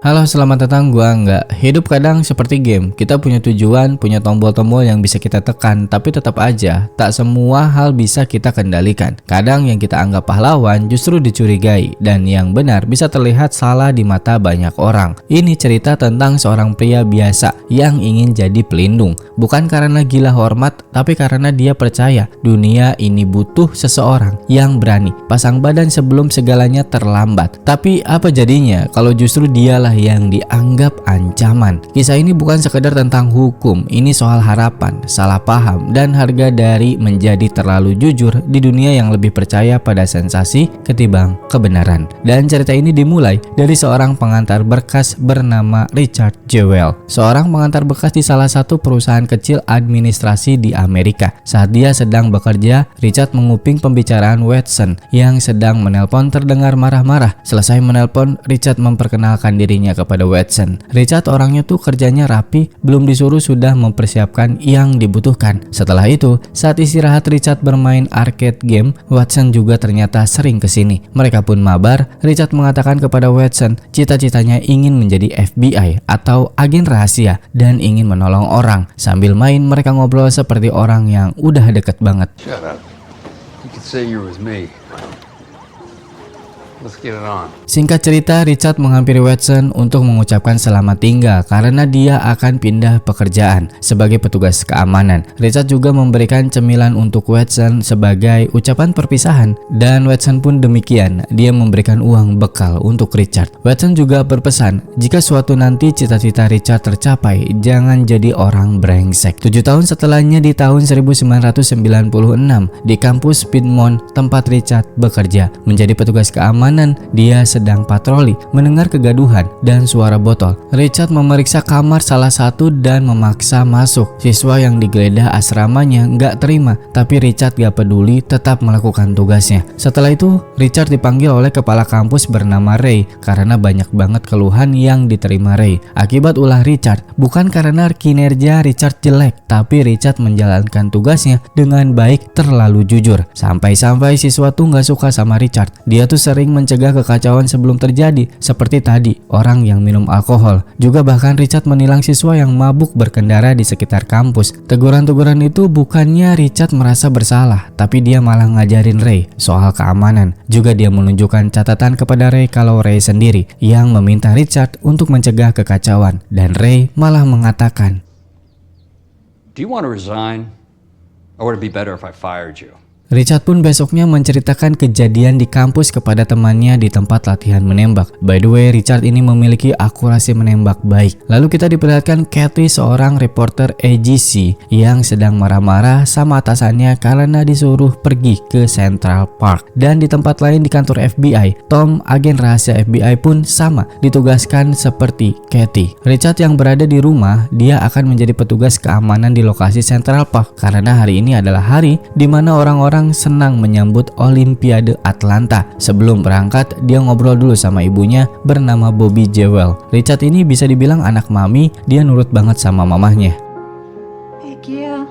Halo, selamat datang. Gua Angga. Hidup kadang seperti game. Kita punya tujuan, punya tombol-tombol yang bisa kita tekan, tapi tetap aja tak semua hal bisa kita kendalikan. Kadang yang kita anggap pahlawan justru dicurigai, dan yang benar bisa terlihat salah di mata banyak orang. Ini cerita tentang seorang pria biasa yang ingin jadi pelindung, bukan karena gila hormat, tapi karena dia percaya dunia ini butuh seseorang yang berani pasang badan sebelum segalanya terlambat. Tapi apa jadinya kalau justru dialah yang dianggap ancaman? Kisah ini bukan sekedar tentang hukum, ini soal harapan, salah paham, dan harga dari menjadi terlalu jujur di dunia yang lebih percaya pada sensasi ketimbang kebenaran. Dan cerita ini dimulai dari seorang pengantar berkas bernama Richard Jewell, seorang pengantar berkas di salah satu perusahaan kecil administrasi di Amerika. Saat dia sedang bekerja, Richard menguping pembicaraan Watson yang sedang menelpon terdengar marah-marah. Selesai menelpon, Richard memperkenalkan dirinya kepada Watson. Richard orangnya tuh kerjanya rapi, belum disuruh sudah mempersiapkan yang dibutuhkan. Setelah itu, saat istirahat Richard bermain arcade game, Watson juga ternyata sering kesini. Mereka pun mabar. Richard mengatakan kepada Watson, cita-citanya ingin menjadi FBI atau agen rahasia dan ingin menolong orang. Sambil main, mereka ngobrol seperti orang yang udah deket banget. Shut up. You could say you're with me. Let's get it on. Singkat cerita, Richard menghampiri Watson untuk mengucapkan selamat tinggal karena dia akan pindah pekerjaan sebagai petugas keamanan. Richard juga memberikan cemilan untuk Watson sebagai ucapan perpisahan, dan Watson pun demikian. Dia memberikan uang bekal untuk Richard. Watson juga berpesan, jika suatu nanti cita-cita Richard tercapai, jangan jadi orang brengsek. 7 tahun setelahnya, di tahun 1996, di kampus Piedmont tempat Richard bekerja menjadi petugas keamanan, dia sedang patroli, mendengar kegaduhan dan suara botol. Richard memeriksa kamar salah satu dan memaksa masuk. Siswa yang digeledah asramanya nggak terima, tapi Richard gak peduli, tetap melakukan tugasnya. Setelah itu, Richard dipanggil oleh kepala kampus bernama Ray karena banyak banget keluhan yang diterima Ray akibat ulah Richard. Bukan karena kinerja Richard jelek, tapi Richard menjalankan tugasnya dengan baik, terlalu jujur. Sampai-sampai siswa tuh nggak suka sama Richard. Dia tuh sering mencegah kekacauan sebelum terjadi, seperti tadi orang yang minum alkohol. Juga bahkan Richard menilang siswa yang mabuk berkendara di sekitar kampus. Teguran-teguran itu bukannya Richard merasa bersalah, tapi dia malah ngajarin Ray soal keamanan. Juga dia menunjukkan catatan kepada Ray kalau Ray sendiri yang meminta Richard untuk mencegah kekacauan, dan Ray malah mengatakan, Do you want to resign? Or would it be better if I fired you? Richard pun besoknya menceritakan kejadian di kampus kepada temannya di tempat latihan menembak. By the way, Richard ini memiliki akurasi menembak baik. Lalu kita diperlihatkan Kathy, seorang reporter AGC yang sedang marah-marah sama atasannya karena disuruh pergi ke Central Park. Dan di tempat lain di kantor FBI, Tom, agen rahasia FBI pun sama, ditugaskan seperti Kathy. Richard yang berada di rumah, dia akan menjadi petugas keamanan di lokasi Central Park karena hari ini adalah hari di mana orang-orang senang menyambut Olimpiade Atlanta. Sebelum berangkat, dia ngobrol dulu sama ibunya bernama Bobby Jewell. Richard ini bisa dibilang anak mami, dia nurut banget sama mamahnya. Heck yeah,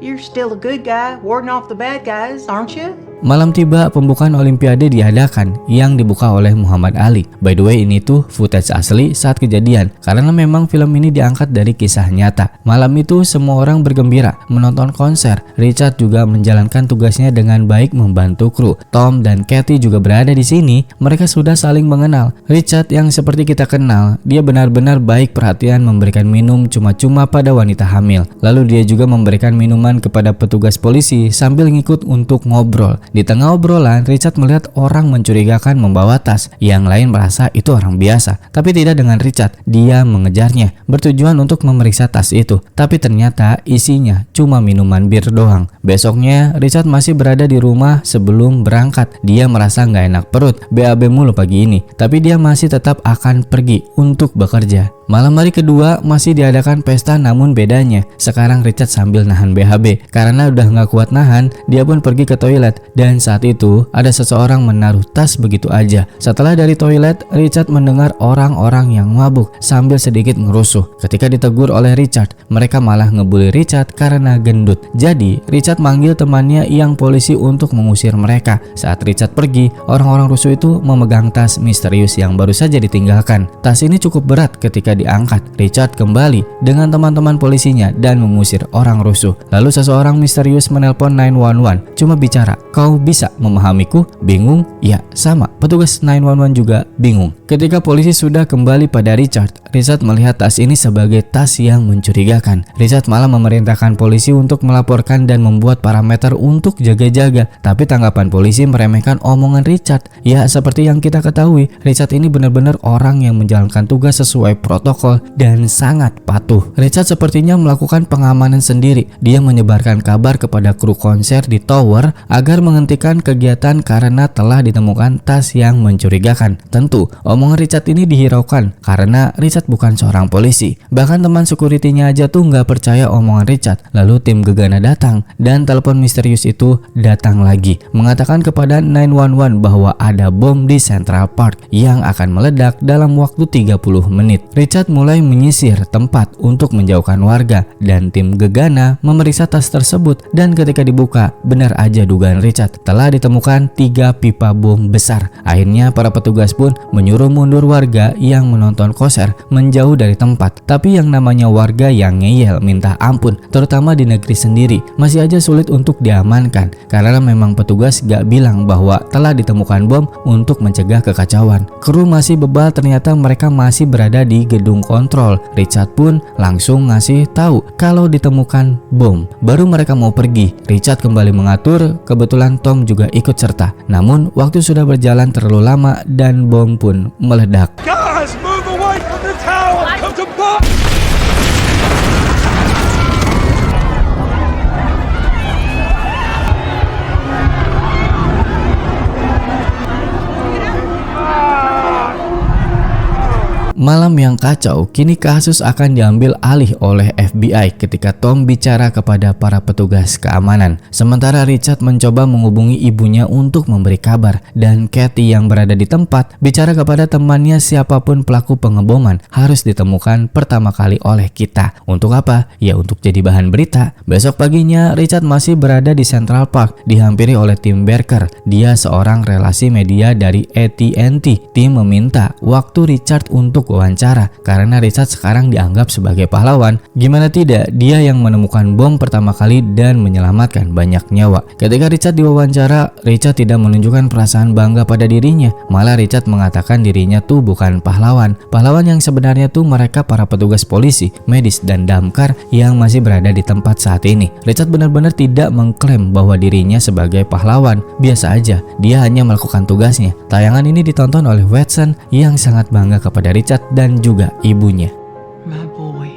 you're still a good guy, warding off the bad guys, aren't you? Malam tiba, pembukaan Olimpiade diadakan yang dibuka oleh Muhammad Ali. By the way, ini tuh footage asli saat kejadian karena memang film ini diangkat dari kisah nyata. Malam itu semua orang bergembira menonton konser. Richard juga menjalankan tugasnya dengan baik membantu kru. Tom dan Kathy juga berada di sini. Mereka sudah saling mengenal. Richard yang seperti kita kenal, dia benar-benar baik, perhatian, memberikan minum cuma-cuma pada wanita hamil. Lalu dia juga memberikan minuman kepada petugas polisi sambil ngikut untuk ngobrol. Di tengah obrolan, Richard melihat orang mencurigakan membawa tas. Yang lain merasa itu orang biasa, tapi tidak dengan Richard. Dia mengejarnya, bertujuan untuk memeriksa tas itu. Tapi ternyata isinya cuma minuman bir doang. Besoknya, Richard masih berada di rumah sebelum berangkat. Dia merasa nggak enak perut, BAB mulu pagi ini. Tapi dia masih tetap akan pergi untuk bekerja. Malam hari kedua masih diadakan pesta, namun bedanya sekarang Richard sambil nahan BAB. Karena udah nggak kuat nahan, dia pun pergi ke toilet Dan saat itu ada seseorang menaruh tas begitu aja. Setelah dari toilet, Richard mendengar orang-orang yang mabuk sambil sedikit ngerusuh. Ketika ditegur oleh Richard, mereka malah ngebully Richard karena gendut. Jadi Richard manggil temannya yang polisi untuk mengusir mereka. Saat Richard pergi, orang-orang rusuh itu memegang tas misterius yang baru saja ditinggalkan. Tas ini cukup berat ketika diangkat. Richard kembali dengan teman-teman polisinya dan mengusir orang rusuh. Lalu seseorang misterius menelpon 911, cuma bicara, "Kau bisa memahamiku?" Bingung? Ya, sama. Petugas 911 juga bingung. Ketika polisi sudah kembali pada Richard melihat tas ini sebagai tas yang mencurigakan. Richard malah memerintahkan polisi untuk melaporkan dan membuat parameter untuk jaga-jaga. Tapi tanggapan polisi meremehkan omongan Richard. Ya, seperti yang kita ketahui, Richard ini benar-benar orang yang menjalankan tugas sesuai protokol dan sangat patuh. Richard sepertinya melakukan pengamanan sendiri. Dia menyebarkan kabar kepada kru konser di tower agar menghentikan kegiatan karena telah ditemukan tas yang mencurigakan. Tentu, omongan Richard ini dihiraukan karena Richard bukan seorang polisi. Bahkan teman security-nya aja tuh nggak percaya omongan Richard. Lalu tim Gegana datang dan telepon misterius itu datang lagi, mengatakan kepada 911 bahwa ada bom di Central Park yang akan meledak dalam waktu 30 menit. Richard mulai menyisir tempat untuk menjauhkan warga dan tim Gegana memeriksa tas tersebut, dan ketika dibuka, benar aja dugaan Richard, telah ditemukan 3 pipa bom besar. Akhirnya para petugas pun menyuruh mundur warga yang menonton konser menjauh dari tempat. Tapi yang namanya warga yang ngeyel minta ampun, terutama di negeri sendiri, masih aja sulit untuk diamankan karena memang petugas gak bilang bahwa telah ditemukan bom untuk mencegah kekacauan. Kru masih bebal, ternyata mereka masih berada di gedung kontrol. Richard pun langsung ngasih tahu kalau ditemukan bom. Baru mereka mau pergi, Richard kembali mengatur. Kebetulan Tom juga ikut serta. Namun waktu sudah berjalan terlalu lama dan bom pun meledak. Guys, move away from the tower! Come to butt! Malam yang kacau, kini kasus akan diambil alih oleh FBI ketika Tom bicara kepada para petugas keamanan. Sementara Richard mencoba menghubungi ibunya untuk memberi kabar, dan Kathy yang berada di tempat bicara kepada temannya siapapun pelaku pengeboman harus ditemukan pertama kali oleh kita. Untuk apa? Ya untuk jadi bahan berita. Besok paginya Richard masih berada di Central Park dihampiri oleh Tim Barker. Dia seorang relasi media dari AT&T. Tim meminta waktu Richard untuk wawancara karena Richard sekarang dianggap sebagai pahlawan. Gimana tidak, dia yang menemukan bom pertama kali dan menyelamatkan banyak nyawa. Ketika Richard diwawancara, Richard tidak menunjukkan perasaan bangga pada dirinya. Malah Richard mengatakan dirinya tuh bukan pahlawan. Pahlawan yang sebenarnya tuh mereka para petugas polisi, medis, dan damkar yang masih berada di tempat saat ini. Richard benar-benar tidak mengklaim bahwa dirinya sebagai pahlawan. Biasa aja, dia hanya melakukan tugasnya. Tayangan ini ditonton oleh Watson yang sangat bangga kepada Richard dan juga ibunya. My boy.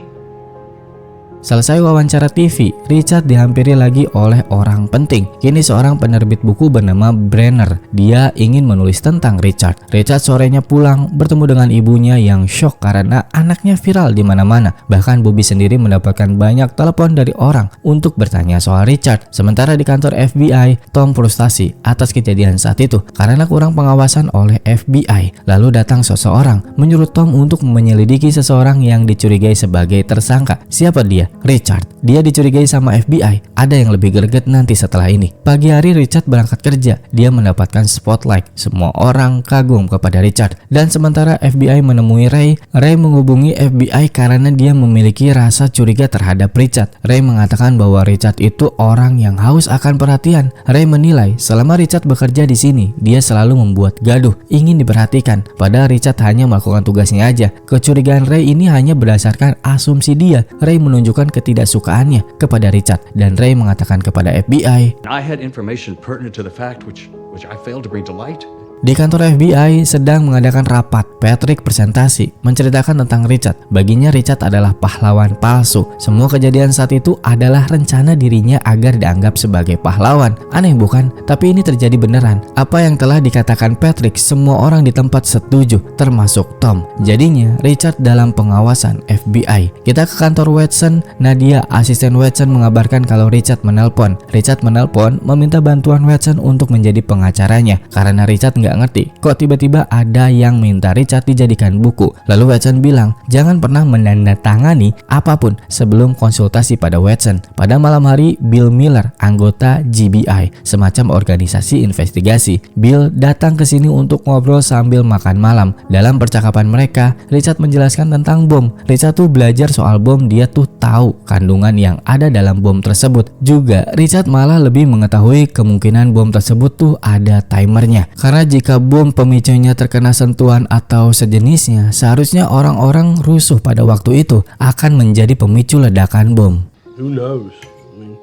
Selesai wawancara TV, Richard dihampiri lagi oleh orang penting. Kini seorang penerbit buku bernama Brenner. Dia ingin menulis tentang Richard. Richard sorenya pulang bertemu dengan ibunya yang shock karena anaknya viral di mana-mana. Bahkan Bobby sendiri mendapatkan banyak telepon dari orang untuk bertanya soal Richard. Sementara di kantor FBI, Tom frustasi atas kejadian saat itu karena kurang pengawasan oleh FBI. Lalu datang seseorang menyuruh Tom untuk menyelidiki seseorang yang dicurigai sebagai tersangka. Siapa dia? Richard. Dia dicurigai sama FBI. Ada yang lebih greget nanti setelah ini. Pagi hari Richard berangkat kerja. Dia mendapatkan spotlight. Semua orang kagum kepada Richard. Dan sementara FBI menemui Ray menghubungi FBI karena dia memiliki rasa curiga terhadap Richard. Ray mengatakan bahwa Richard itu orang yang haus akan perhatian. Ray menilai selama Richard bekerja di sini, dia selalu membuat gaduh, ingin diperhatikan. Padahal Richard hanya melakukan tugasnya aja. Kecurigaan Ray ini hanya berdasarkan asumsi dia. Ray menunjukkan ketidaksukaannya kepada Richard dan Ray mengatakan kepada FBI, I had information pertinent to the fact which I failed to bring to light. Di kantor FBI sedang mengadakan rapat. Patrick presentasi menceritakan tentang Richard. Baginya Richard adalah pahlawan palsu. Semua kejadian saat itu adalah rencana dirinya agar dianggap sebagai pahlawan. Aneh bukan? Tapi ini terjadi beneran. Apa yang telah dikatakan Patrick, semua orang di tempat setuju, termasuk Tom. Jadinya Richard dalam pengawasan FBI. Kita ke kantor Watson. Nadia, asisten Watson, mengabarkan kalau Richard menelpon. Richard menelpon meminta bantuan Watson untuk menjadi pengacaranya karena Richard nggak ngerti kok tiba-tiba ada yang minta Richard dijadikan buku. Lalu Watson bilang jangan pernah menandatangani apapun sebelum konsultasi pada Watson. Pada malam hari, Bill Miller, anggota GBI, semacam organisasi investigasi. Bill datang ke sini untuk ngobrol sambil makan malam. Dalam percakapan mereka, Richard menjelaskan tentang bom. Richard tuh belajar soal bom, dia tuh tahu kandungan yang ada dalam bom tersebut. Juga Richard malah lebih mengetahui kemungkinan bom tersebut tuh ada timernya. Karena jika bom pemicunya terkena sentuhan atau sejenisnya, seharusnya orang-orang rusuh pada waktu itu akan menjadi pemicu ledakan bom. Who knows? I mean,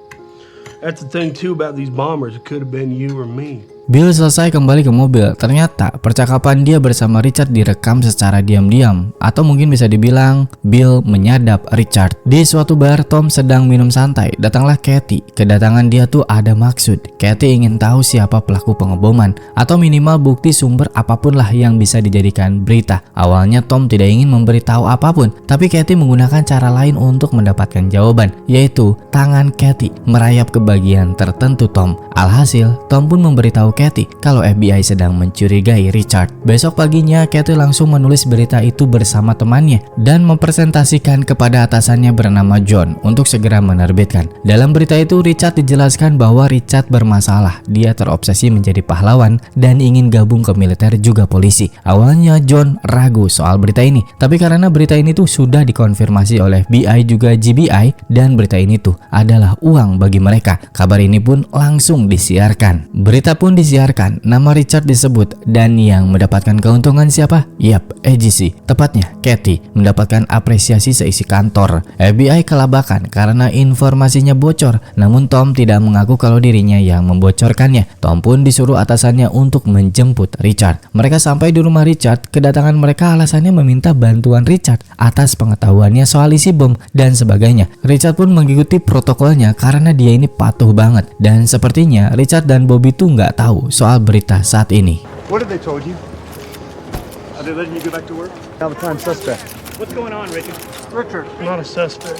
that's the thing too about these bombers. It could have been you or me. Bill selesai kembali ke mobil. Ternyata percakapan dia bersama Richard direkam secara diam-diam, atau mungkin bisa dibilang Bill menyadap Richard. Di suatu bar, Tom sedang minum santai. Datanglah Kathy. Kedatangan dia tuh ada maksud. Kathy ingin tahu siapa pelaku pengeboman, atau minimal bukti sumber apapun lah yang bisa dijadikan berita. Awalnya Tom tidak ingin memberitahu apapun, tapi Kathy menggunakan cara lain untuk mendapatkan jawaban, yaitu tangan Kathy merayap ke bagian tertentu Tom. Alhasil, Tom pun memberitahu Kathy kalau FBI sedang mencurigai Richard. Besok paginya, Kathy langsung menulis berita itu bersama temannya dan mempresentasikan kepada atasannya bernama John untuk segera menerbitkan. Dalam berita itu, Richard dijelaskan bahwa Richard bermasalah. Dia terobsesi menjadi pahlawan dan ingin gabung ke militer juga polisi. Awalnya John ragu soal berita ini, tapi karena berita ini tuh sudah dikonfirmasi oleh FBI juga GBI dan berita ini tuh adalah uang bagi mereka. Kabar ini pun langsung disiarkan. Berita pun disiarkan, nama Richard disebut, dan yang mendapatkan keuntungan siapa? Yap, AGC, tepatnya Kathy, mendapatkan apresiasi seisi kantor. FBI kelabakan karena informasinya bocor, namun Tom tidak mengaku kalau dirinya yang membocorkannya. Tom pun disuruh atasannya untuk menjemput Richard. Mereka sampai di rumah Richard. Kedatangan mereka alasannya meminta bantuan Richard atas pengetahuannya soal isi bom dan sebagainya. Richard pun mengikuti protokolnya karena dia ini patuh banget, dan sepertinya Richard dan Bobby tuh nggak tahu soal berita saat ini. What have they told you? Are they letting you go back to work? Now the prime suspect. What's going on, Richard? Richard. Not a suspect.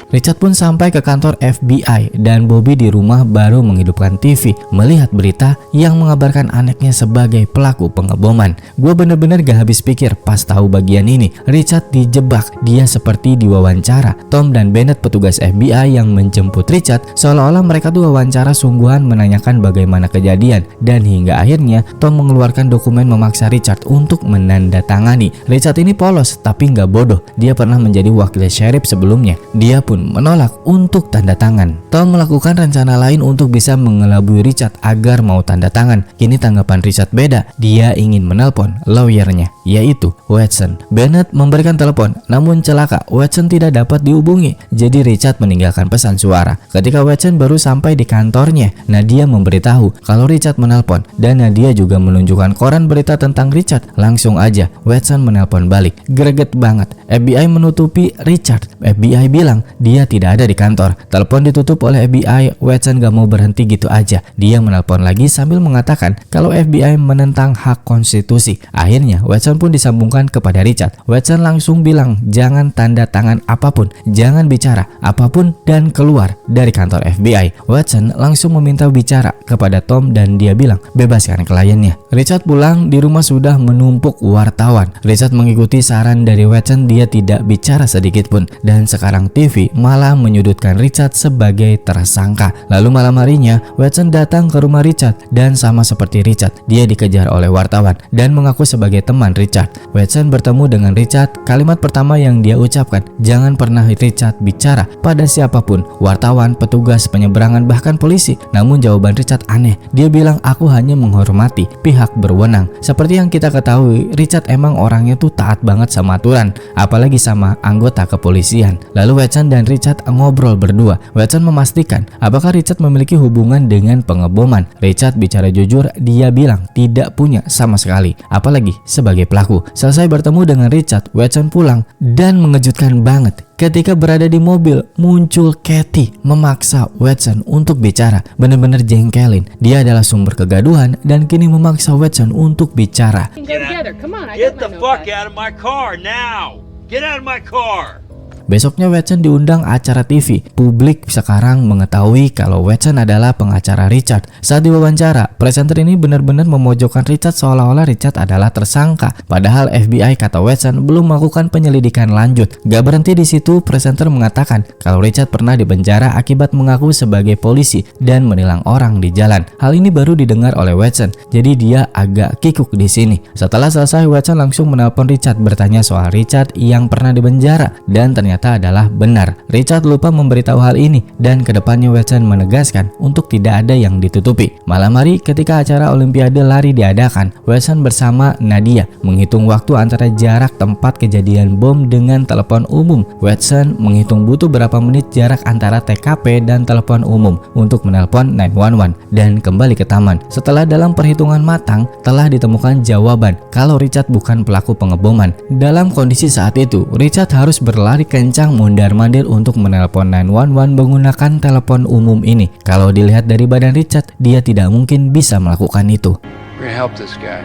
Richard pun sampai ke kantor FBI dan Bobby di rumah baru menghidupkan TV melihat berita yang mengabarkan anaknya sebagai pelaku pengeboman. Gue bener-bener gak habis pikir pas tahu bagian ini. Richard dijebak, dia seperti diwawancara. Tom dan Bennett, petugas FBI yang menjemput Richard, seolah-olah mereka tuh wawancara sungguhan menanyakan bagaimana kejadian, dan hingga akhirnya Tom mengeluarkan dokumen memaksa Richard untuk menandatangani. Richard ini polos tapi gak bodoh. Dia pernah menjadi wakil sheriff sebelumnya. Dia pun menolak untuk tanda tangan. Tom melakukan rencana lain untuk bisa mengelabui Richard agar mau tanda tangan. Kini tanggapan Richard beda. Dia ingin menelpon lawyernya, yaitu Watson. Bennett memberikan telepon, namun celaka Watson tidak dapat dihubungi. Jadi Richard meninggalkan pesan suara. Ketika Watson baru sampai di kantornya, Nadia memberitahu kalau Richard menelpon, dan Nadia juga menunjukkan koran berita tentang Richard. Langsung aja Watson menelpon balik. Greget banget. FBI menutupi Richard. FBI bilang dia tidak ada di kantor. Telepon ditutup oleh FBI. Watson gak mau berhenti gitu aja. Dia menelpon lagi sambil mengatakan kalau FBI menentang hak konstitusi. Akhirnya Watson pun disambungkan kepada Richard. Watson langsung bilang jangan tanda tangan apapun, jangan bicara apapun, dan keluar dari kantor FBI. Watson langsung meminta bicara kepada Tom dan dia bilang bebaskan kliennya. Richard pulang, di rumah sudah menumpuk wartawan. Richard mengikuti saran dari Watson, dia tidak bicara sedikit pun, dan sekarang TV malah menyudutkan Richard sebagai tersangka. Lalu malam harinya Watson datang ke rumah Richard dan sama seperti Richard, dia dikejar oleh wartawan dan mengaku sebagai teman Richard. Watson bertemu dengan Richard. Kalimat pertama yang dia ucapkan, jangan pernah Richard bicara pada siapapun, wartawan, petugas penyeberangan, bahkan polisi. Namun jawaban Richard aneh. Dia bilang aku hanya menghormati pihak berwenang. Seperti yang kita ketahui, Richard emang orangnya tuh taat banget sama aturan. apalagi sama anggota kepolisian. Lalu Watson dan Richard ngobrol berdua. Watson memastikan apakah Richard memiliki hubungan dengan pengeboman. Richard bicara jujur, dia bilang tidak punya sama sekali, apalagi sebagai pelaku. Selesai bertemu dengan Richard, Watson pulang dan mengejutkan banget. Ketika berada di mobil, muncul Kathy memaksa Watson untuk bicara. Benar-benar jengkelin. Dia adalah sumber kegaduhan dan kini memaksa Watson untuk bicara. Go together. Come on, I Get got the my fuck notepad. out of my car now! Get out of my car! Besoknya Watson diundang acara TV. Publik sekarang mengetahui kalau Watson adalah pengacara Richard. Saat diwawancara, presenter ini benar-benar memojokkan Richard seolah-olah Richard adalah tersangka. Padahal FBI, kata Watson, belum melakukan penyelidikan lanjut. Gak berhenti di situ, presenter mengatakan kalau Richard pernah dipenjara akibat mengaku sebagai polisi dan menilang orang di jalan. Hal ini baru didengar oleh Watson, jadi dia agak kikuk di sini. Setelah selesai, Watson langsung menelpon Richard bertanya soal Richard yang pernah dipenjara dan ternyata adalah benar. Richard lupa memberitahu hal ini dan kedepannya Watson menegaskan untuk tidak ada yang ditutupi. Malam hari ketika acara Olimpiade lari diadakan, Watson bersama Nadia menghitung waktu antara jarak tempat kejadian bom dengan telepon umum. Watson menghitung butuh berapa menit jarak antara TKP dan telepon umum untuk menelpon 911 dan kembali ke taman. Setelah dalam perhitungan matang telah ditemukan jawaban kalau Richard bukan pelaku pengeboman. Dalam kondisi saat itu, Richard harus berlari kencang mondar-mandir untuk menelpon 911 menggunakan telepon umum ini. Kalau dilihat dari badan Richard, dia tidak mungkin bisa melakukan itu. We're gonna help this guy.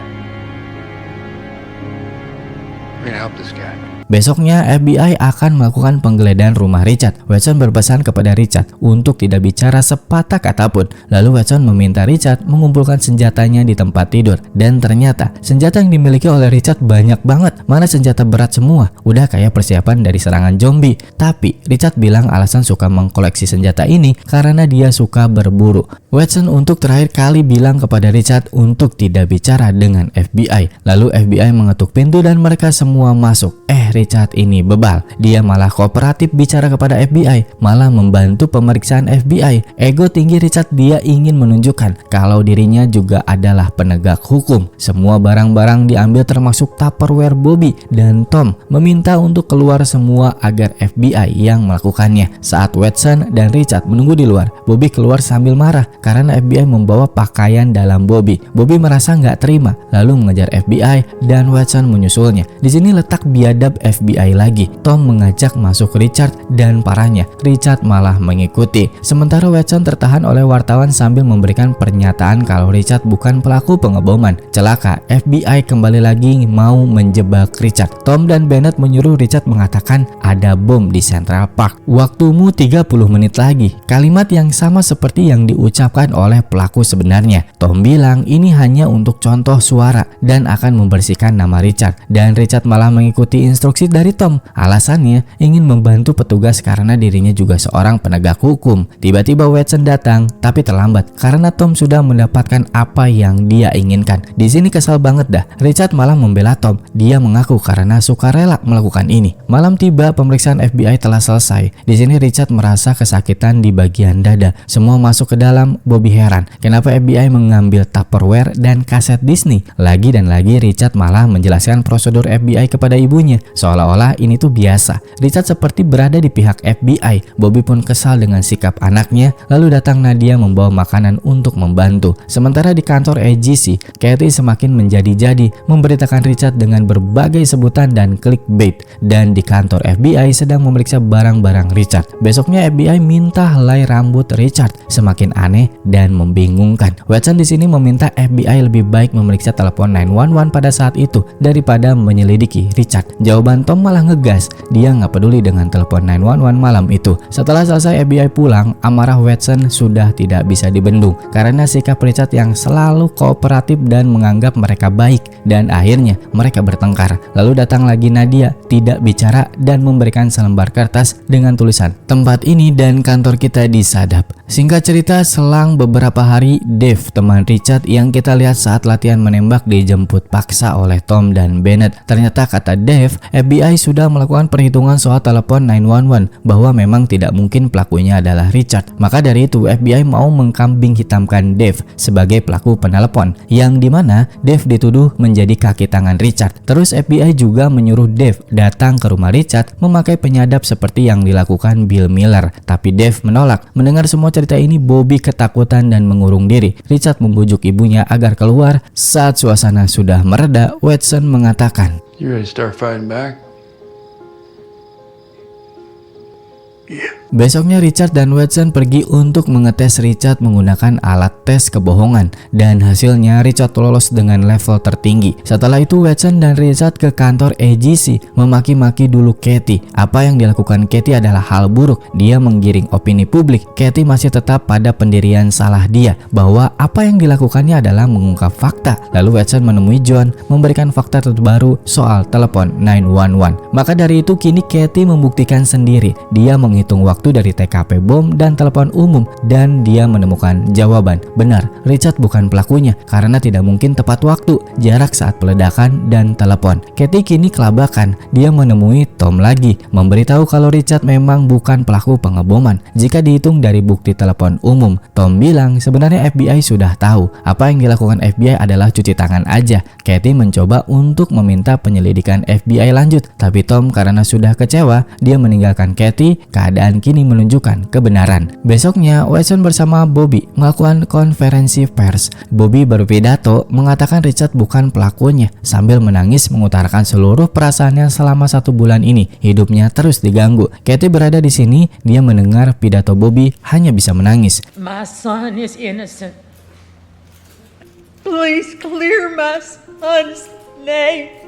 We're gonna help this guy. Besoknya FBI akan melakukan penggeledahan rumah Richard. Watson berpesan kepada Richard untuk tidak bicara sepatah kata pun. Lalu Watson meminta Richard mengumpulkan senjatanya di tempat tidur. Dan ternyata senjata yang dimiliki oleh Richard banyak banget. Mana senjata berat semua. Udah kayak persiapan dari serangan zombie. Tapi Richard bilang alasan suka mengkoleksi senjata ini karena dia suka berburu. Watson untuk terakhir kali bilang kepada Richard untuk tidak bicara dengan FBI. Lalu FBI mengetuk pintu dan mereka semua masuk. Richard ini bebal. Dia malah kooperatif bicara kepada FBI, malah membantu pemeriksaan FBI. Ego tinggi Richard, dia ingin menunjukkan kalau dirinya juga adalah penegak hukum. Semua barang-barang diambil termasuk Tupperware Bobby dan Tom meminta untuk keluar semua agar FBI yang melakukannya. Saat Watson dan Richard menunggu di luar, Bobby keluar sambil marah karena FBI membawa pakaian dalam Bobby. Bobby merasa nggak terima, lalu mengejar FBI dan Watson menyusulnya. Di sini letak biadab FBI lagi. Tom mengajak masuk Richard dan parahnya Richard malah mengikuti. Sementara Watson tertahan oleh wartawan sambil memberikan pernyataan kalau Richard bukan pelaku pengeboman. Celaka, FBI kembali lagi mau menjebak Richard. Tom dan Bennett menyuruh Richard mengatakan ada bom di Central Park. Waktumu 30 menit lagi. Kalimat yang sama seperti yang diucapkan oleh pelaku sebenarnya. Tom bilang ini hanya untuk contoh suara dan akan membersihkan nama Richard. Dan Richard malah mengikuti instruksi dari Tom. Alasannya ingin membantu petugas karena dirinya juga seorang penegak hukum. Tiba-tiba Watson datang, tapi terlambat karena Tom sudah mendapatkan apa yang dia inginkan. Di sini kesal banget dah. Richard malah membela Tom. Dia mengaku karena sukarela melakukan ini. Malam tiba, pemeriksaan FBI telah selesai. Di sini Richard merasa kesakitan di bagian dada. Semua masuk ke dalam. Bobby heran kenapa FBI mengambil Tupperware dan kaset Disney. Lagi dan lagi Richard malah menjelaskan prosedur FBI kepada ibunya. Seolah-olah ini tuh biasa. Richard seperti berada di pihak FBI. Bobby pun kesal dengan sikap anaknya. Lalu datang Nadia membawa makanan untuk membantu. Sementara di kantor AGC, Kathy semakin menjadi-jadi memberitakan Richard dengan berbagai sebutan dan clickbait. Dan di kantor FBI sedang memeriksa barang-barang Richard. Besoknya FBI minta helai rambut Richard. Semakin aneh dan membingungkan. Watson di sini meminta FBI lebih baik memeriksa telepon 911 pada saat itu daripada menyelidiki Richard. Jawaban Tom malah ngegas. Dia nggak peduli dengan telepon 911 malam itu. Setelah selesai FBI pulang, amarah Watson sudah tidak bisa dibendung karena sikap Richard yang selalu kooperatif dan menganggap mereka baik. Dan akhirnya mereka bertengkar. Lalu datang lagi Nadia, tidak bicara dan memberikan selembar kertas dengan tulisan tempat ini dan kantor kita disadap. Singkat cerita, selang beberapa hari, Dave, teman Richard yang kita lihat saat latihan menembak, dijemput paksa oleh Tom dan Bennett. Ternyata kata Dave, FBI sudah melakukan perhitungan soal telepon 911 bahwa memang tidak mungkin pelakunya adalah Richard. Maka dari itu FBI mau mengkambing hitamkan Dave sebagai pelaku penelepon, yang dimana Dave dituduh menjadi kaki tangan Richard. Terus FBI juga menyuruh Dave datang ke rumah Richard memakai penyadap seperti yang dilakukan Bill Miller. Tapi Dave menolak. Mendengar semua cerita ini, Bobby ketakutan dan mengurung diri. Richard membujuk ibunya agar keluar. Saat suasana sudah mereda, Watson mengatakan, You ready to start fighting back? Besoknya Richard dan Watson pergi untuk mengetes Richard menggunakan alat tes kebohongan, dan hasilnya Richard lolos dengan level tertinggi. Setelah itu Watson dan Richard ke kantor AGC memaki-maki dulu Kathy. Apa yang dilakukan Kathy adalah hal buruk. Dia menggiring opini publik. Kathy masih tetap pada pendirian salah dia bahwa apa yang dilakukannya adalah mengungkap fakta. Lalu Watson menemui John memberikan fakta terbaru soal telepon 911. Maka dari itu kini Kathy membuktikan sendiri. Dia menghitung waktu dari TKP bom dan telepon umum, dan dia menemukan jawaban. Benar, Richard bukan pelakunya karena tidak mungkin tepat waktu, jarak saat peledakan, dan telepon. Kathy kini kelabakan. Dia menemui Tom lagi, memberitahu kalau Richard memang bukan pelaku pengeboman. Jika dihitung dari bukti telepon umum, Tom bilang sebenarnya FBI sudah tahu. Apa yang dilakukan FBI adalah cuci tangan aja. Kathy mencoba untuk meminta penyelidikan FBI lanjut, tapi Tom karena sudah kecewa, dia meninggalkan Kathy. Keadaan kini menunjukkan kebenaran. Besoknya Watson bersama Bobby melakukan konferensi pers. Bobby berpidato mengatakan Richard bukan pelakunya, sambil menangis mengutarakan seluruh perasaannya selama 1 bulan ini. Hidupnya terus diganggu. Kathy berada di sini. Dia mendengar pidato Bobby hanya bisa menangis. My son is innocent. Please clear my son's name.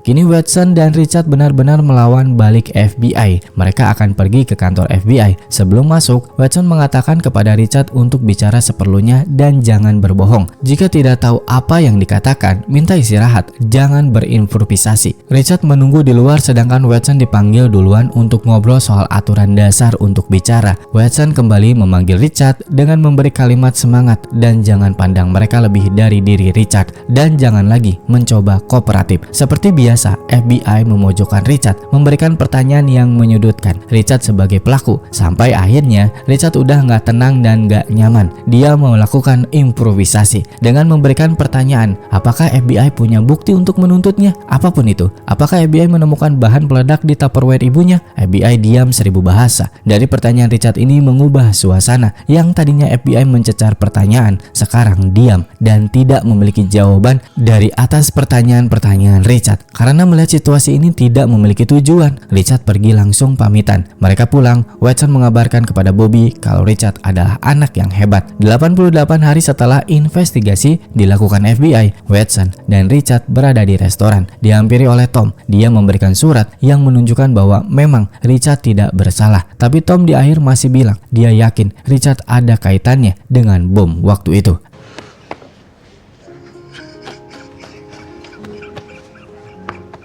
Kini Watson dan Richard benar-benar melawan balik FBI. Mereka akan pergi ke kantor FBI. Sebelum masuk, Watson mengatakan kepada Richard untuk bicara seperlunya dan jangan berbohong. Jika tidak tahu apa yang dikatakan, minta istirahat, jangan berimprovisasi. Richard menunggu di luar sedangkan Watson dipanggil duluan untuk ngobrol soal aturan dasar untuk bicara. Watson kembali memanggil Richard dengan memberi kalimat semangat dan jangan pandang mereka lebih dari diri Richard, dan jangan lagi mencoba kooperatif. Seperti biasa, FBI memojokkan Richard, memberikan pertanyaan yang menyudutkan Richard sebagai pelaku. Sampai akhirnya Richard udah nggak tenang dan nggak nyaman. Dia melakukan improvisasi dengan memberikan pertanyaan, apakah FBI punya bukti untuk menuntutnya? Apapun itu. Apakah FBI menemukan bahan peledak di Tupperware ibunya? FBI diam 1000 bahasa. Dari pertanyaan Richard ini mengubah suasana. Yang tadinya FBI mencecar pertanyaan, sekarang diam dan tidak memiliki jawaban dari atas pertanyaan-pertanyaan Richard. Karena melihat situasi ini tidak memiliki tujuan, Richard pergi langsung pamitan. Mereka pulang, Watson mengabarkan kepada Bobby kalau Richard adalah anak yang hebat. 88 hari setelah investigasi dilakukan FBI, Watson dan Richard berada di restoran, dihampiri oleh Tom. Dia memberikan surat yang menunjukkan bahwa memang Richard tidak bersalah. Tapi Tom di akhir masih bilang dia yakin Richard ada kaitannya dengan bom waktu itu.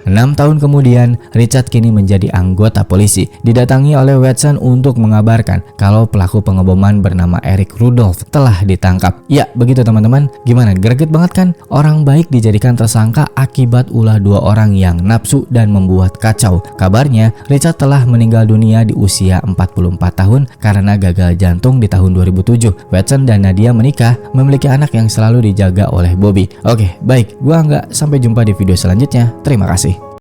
6 tahun kemudian, Richard kini menjadi anggota polisi, didatangi oleh Watson untuk mengabarkan kalau pelaku pengeboman bernama Eric Rudolph telah ditangkap. Ya, begitu teman-teman. Gimana? Greget banget kan? Orang baik dijadikan tersangka akibat ulah 2 orang yang nafsu dan membuat kacau. Kabarnya, Richard telah meninggal dunia di usia 44 tahun karena gagal jantung di tahun 2007. Watson dan Nadia menikah, memiliki anak yang selalu dijaga oleh Bobby. Oke, baik. Gua Angga. Sampai jumpa di video selanjutnya. Terima kasih.